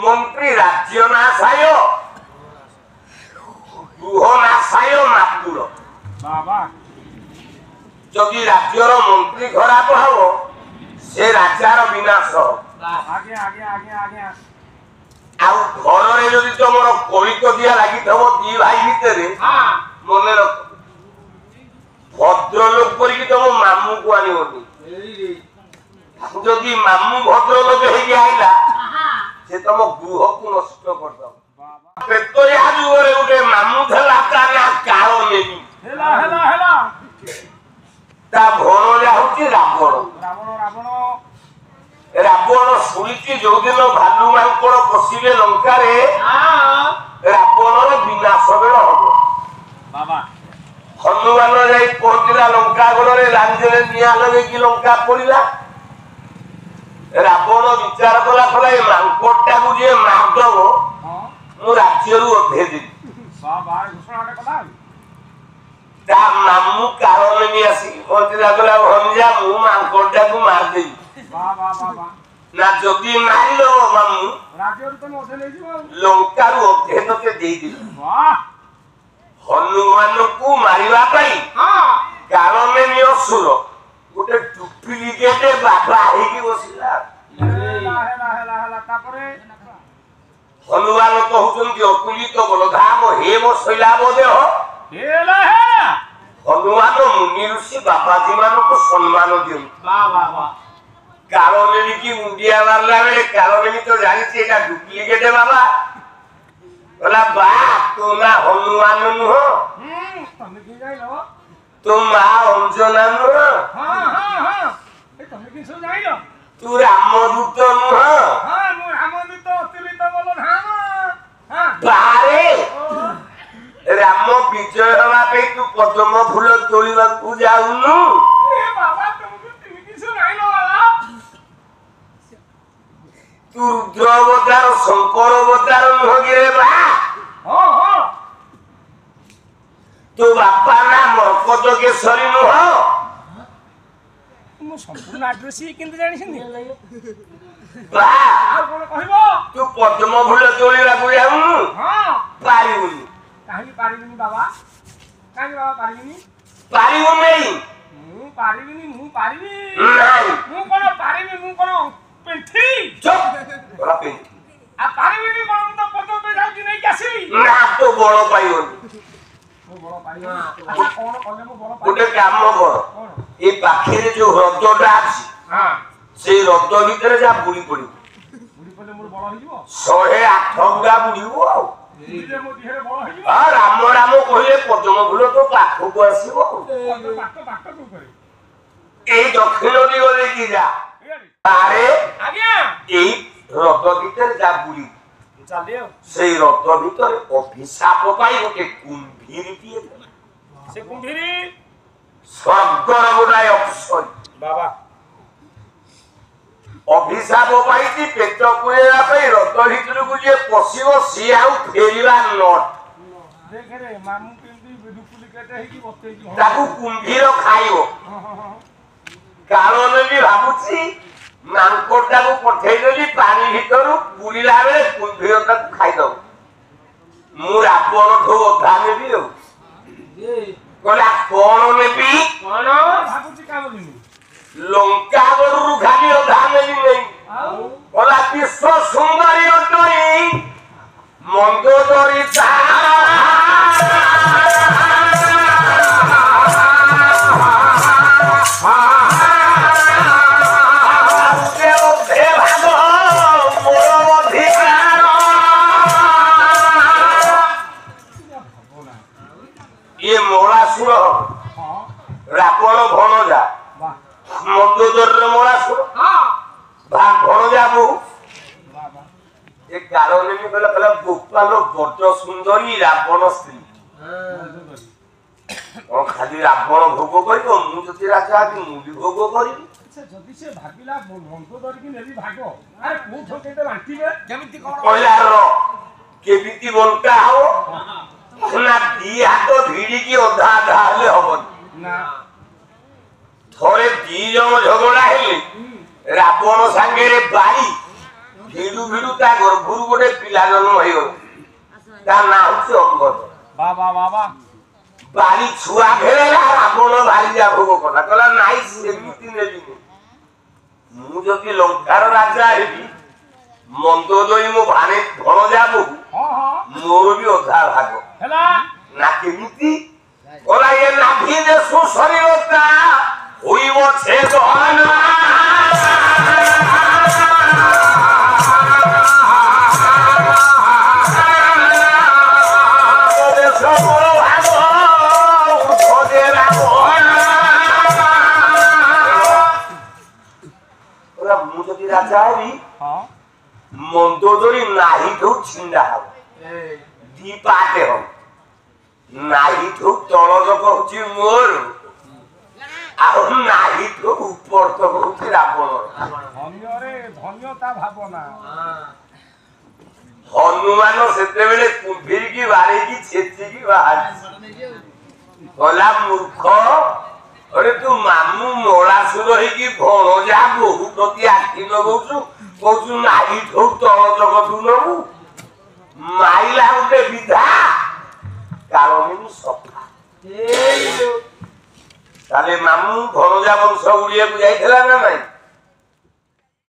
মন্ত্রী রাজ্য না সায় গৃহ না সায় মাতুর বাবা যদি রাজ্যর মন্ত্রী খরাপ হব সে রাজার বিনাশ আগে আগে আগে আগে ଆଉ ଘରରେ ଯଦି ତମର କଳିକ ଦିଆ ଲାଗିଥିବ ଦି ଭାଇ ଭିତରେ ମନେ ରଖ ଭଦ୍ରଲୋକ କରିକି ତମ ମାମୁଁକୁ ଆଣିବନି ଯଦି ମାମୁଁ ଭଦ୍ରଲୋକ ହେଇକି ଆଇଲା ସେ ତମ ଗୃହକୁ ନଷ୍ଟ କରିଦବ ପେଟରିଆ ଯୁଗରେ ଗୋଟେ ମାମୁଁ ଥିଲା ତା ନା କାଳ ନେବି ହେଲା ହେଲା ହେଲା ତା ଭଣଜା ହଉଛି ରାବଣ ରାବଣ ରାବଣ ରାବଣ ଶୁଣିଛି ଯୋଉଦିନ ଭାଲୁ ମାଙ୍କଡ ପଶିବେ ଲଙ୍କାରେ ରାବଣର ବିନାଶ ବେଳ ହବ ବାବା ହନୁମାନ ଯାଇ ପହଞ୍ଚିଲା ଲଙ୍କା ଗଡ଼ରେ ଲାଞ୍ଜରେ ନିଆଁ ଲଗେଇକି ଲଙ୍କା ପଡିଲା ରାବଣ ବିଚାର କଲା କଲା ଏ ମାଙ୍କଡଟାକୁ ଯିଏ ମାରିଦବ ମୁଁ ରାଜ୍ୟରୁ ଓହ୍ଲେଇଦେବି ବାବା ଘୋଷଣାଟା କଲା ତା ମାମୁଁ କାଳ ନେଇ ଆସିକି ପହଞ୍ଚିଲା କଲା ଭଣଜା ମୁଁ ମାଙ୍କଡଟାକୁ ମାରିଦେବି ବାବା ବାବା ନା ଯଦି ମାରିଲ ମାମୁଁ ରାଜ୍ୟରୁ ତମେ ଅଧେ ନେଇଯିବ ଲଙ୍କାରୁ ଅଧେ ତତେ ଦେଇଦେବି ବାହ ହନୁମାନଙ୍କୁ ମାରିବା ପାଇଁ କାଳନେମି ଅସୁର ଗୋଟେ ଡୁପ୍ଲିକେଟ ବାବା ହେଇକି ବସିଲା ହେଲା ହେଲା ହେଲା ହେଲା ତାପରେ ହନୁମାନ କହୁଛନ୍ତି ଅତୁଳିତ ବଳଧାମ ହେମ ଶୈଲାବ ଦେହ ହେଲା ହେଲା ହନୁମାନ ମୁନି ଋଷି ବାବାଜୀ ମାନଙ୍କୁ ସମ୍ମାନ ଦିଅନ୍ତି ବାବା କାଳନେମି କି ମୁଣ୍ଡିଆ ମାରିଲା ବେଳେ କାଳନେମି ତ ଜାଣିଛି ଏଟା ଡୁପ୍ଲିକେଟ ବାବା କହିଲା ବା ତୋ ନା ହନୁମାନ ନୁହଁ ତମେ କି ଯାଇଲ ତୋ ମା ଅଞ୍ଜନା ନୁହଁ ତମେ କି ସବୁ ଯାଇଲ ତୁ ରାମଦୂତ ନୁହଁ ମୁଁ ରାମଦୂତ ଅତୁଳିତ ବଳଧାମ ବାରେ ରାମ ବିଜୟ ହେବା ପାଇଁ ତୁ ପଦ୍ମ ଫୁଲ ତୋଳିବାକୁ ଯାଉନୁ ବାବା ତମକୁ তুমি কিছু ଯାଇଲ ବାବା ତୁ ରୁଦ୍ର ଅବତାର ଶଙ୍କର ଅବତାର ନୁହଁ କି ରେ ବା ତୋ ବାପା ନା ମର୍କଟ କେଶରୀ ନୁହଁ ମୁଁ ସମ୍ପୂର୍ଣ୍ଣ ଆଡ୍ରେସ କେମିତି ଜାଣିଛନ୍ତି ବା ଆଉ କଣ କହିବ ତୁ ପଦ୍ମ ଫୁଲ ତୋଳିବାକୁ ଯାଉନୁ ପାରିବୁନି କାହିଁକି ପାରିବିନି ବାବା କାହିଁକି ବାବା ପାରିବିନି ପାରିବୁ ନେଇ ମୁଁ ପାରିବିନି ମୁଁ ପାରିବି ନାଇଁ ମୁଁ କଣ ପାରିବି ମୁଁ କଣ ପେଣ୍ଠି ଚୁପ ବଡ ପେଣ୍ଠି ଆଉ ପାରିବିନି କଣ ମୁଁ ତ ପଦ ପେ ଯାଉଛି ନେଇକି ଆସିବି ନା ତୁ ବଳ ପାଇବନି ମୁଁ ବଳ ପାଇବି ଆଚ୍ଛା କଣ କଲେ ମୁଁ ବଳ ପାଇବି ଗୋଟେ କାମ କର ଏ ପାଖରେ ଯୋଉ ହ୍ରଦଟା ଅଛି ସେଇ ହ୍ରଦ ଭିତରେ ଯା ବୁଡି ପଡିବୁ ବୁଡି ପଡିଲେ ମୋର ବଳ ହେଇଯିବ 108 ଗୁଡା ବୁଡିବୁ ଆଉ ବୁଡିଲେ ମୋ ଦେହରେ ବଳ ହେଇଯିବ ରାମ ରାମ କହିଲେ ପଦ୍ମ ଫୁଲ ତ ପାଖକୁ ଆସିବ ବାଟ ବାଟ କୋଉ କରି ଏଇ ଦକ୍ଷିଣ ଦିଗ ଦେଇକି ଯା ଆରେ ଆଜ୍ଞା ଏଇ ହ୍ରଦ ଭିତରେ ଯା ବୁଡିବୁ ଚାଲି ଆଉ ସେଇ ହ୍ରଦ ଭିତରେ ଅଭିଶାପ ପାଇଁ ଗୋଟେ କୁମ୍ଭୀରଟିଏ ଥିଲା ସେ କୁମ୍ଭୀରି ସ୍ୱର୍ଗର ଗୋଟାଏ ଅପ୍ସରୀ ବାବା ଅଭିଶାପ ପାଇଛି ପେଟ ପୁରେଇବା ପାଇଁ ହ୍ରଦ ଭିତରକୁ ଯିଏ ପଶିବ ସିଏ ଆଉ ଫେରିବା ନଟ ଦେଖରେ ମାମୁଁ କେମିତି ଡୁପ୍ଲିକେଟ ହେଇକି ବତେଇଛି ତାକୁ କୁମ୍ଭୀର ଖାଇବ କାରଣ ବି ଭାବୁଛି ମାଙ୍କଡଟାକୁ ପଠେଇଦେଲି ପାଣି ଭିତରୁ ବୁଡିଲା ବେଳେ କୁମ୍ଭୀର ତାକୁ ଖାଇଦବ ମୁଁ ରାବଣଠୁ ଅଧା ନେବି ଆଉ କହିଲା କଣ ନେବି କଣ ଭାବୁଛି କାମ ଦିନି ଲଙ୍କା ଗଡ଼ରୁ ଖାଲି ଅଧା ନେବି ନେଇ କହିଲା ବିଶ୍ୱ ସୁନ୍ଦରୀ ଅଟଇ ମନ୍ଦ ଦରି ଇଏ ମଳାସୁର ରାବଣ ଭଣଜା ମନ୍ଦୋଦରରେ ମଳାସୁର ଭଣଜା ବୋହୁ ଏ କାଳନେମି କହିଲା କହିଲା ଗୋପାଲ ବଡ ସୁନ୍ଦରୀ ରାବଣ ସ୍ତ୍ରୀ କଣ ଖାଲି ରାବଣ ଭୋଗ କରିବ ମୁଁ ଯଦି ରାଜା ହେବି ମୁଁ ବି ଭୋଗ କରିବି ଯଦି ସେ ଭାବିଲା ମନ୍ଦ ଧରିକି ନେବି ଭାଗ ଆରେ କୋଉଠୁ କେତେ ବାଣ୍ଟିବେ କେମିତି କଣ କହିଲା ର କେମିତି ବଣ୍ଟା ହବ ନା ଦି ହାତ ଭିଡିକି ଅଧା ଅଧା ହେଲେ ହବନି ନା ଥରେ ଦି ଜଣ ଝଗଡା ହେଲେ ରାବଣ ସାଙ୍ଗରେ ବାରି ଭିଡୁ ଭିଡୁ ତା ଗର୍ଭରୁ ଗୋଟେ ପିଲା ଜନ୍ମ ହେଇଗଲା ତା ନାଁ ହଉଛି ଅଙ୍ଗଦ। ବାବା ବାବା ବାରି ଛୁଆ ଫେରେଲା ରାବଣ ଭାରିଜା ଭୋଗ କଲା କହିଲା ନାଇଁ ସେମିତି ନେବିନି ମୁଁ ଯଦି ଲଙ୍କାର ରାଜା ହେବି ମନ୍ଦୋଦରୀ ମୋ ଭାଣେ ଭଣଜା ବୋହୁ ହଁ ହଁ ମୋର ବି ଅଧା ଭାଗ ହେଲା ନା କେମିତି କହିଲା ଏ ନାଭିରେ ସୁଶରୀରତା ହୋଇବ ଛେଦନ ମୁଁ ଯଦି ରାଜା ହେବି ମନ୍ଦୋଦରୀ ନାହିଠୁ ଛିଣ୍ଡା ହବ ଦି ପାଟେ ହବ ନାହିଠୁ ତଳ ତକ ହଉଛି ମୋର ଆଉ ନାହିଠୁ ଉପର ତକ ହଉଛି ରାବଣର। ଧନ୍ୟରେ ଧନ୍ୟତା ଭାବନା ହନୁମାନ ସେତେବେଳେ କୁମ୍ଭୀରିକି ବାଡେଇକି ଛେଚିକି ବାହାରିଛି କହିଲା ମୂର୍ଖ ଅରେ ତୁ ମାମୁ ମଳାସୁର ହେଇକି ଭଣଜା ବୋହୁ ପ୍ରତି ଆଖି ଲଗଉଛୁ କହୁଛୁ ନାହିଠୁ ତଳ ତକ ତୁ ନବୁ ମାଇଲା ଗୋଟେ ବିଧା କାଳମୁ ସଫା ତାହେଲେ ମାମୁ ଭଣଜା ବଂଶ ଉଡିବାକୁ ଯାଇଥିଲା ନା ନାଇଁ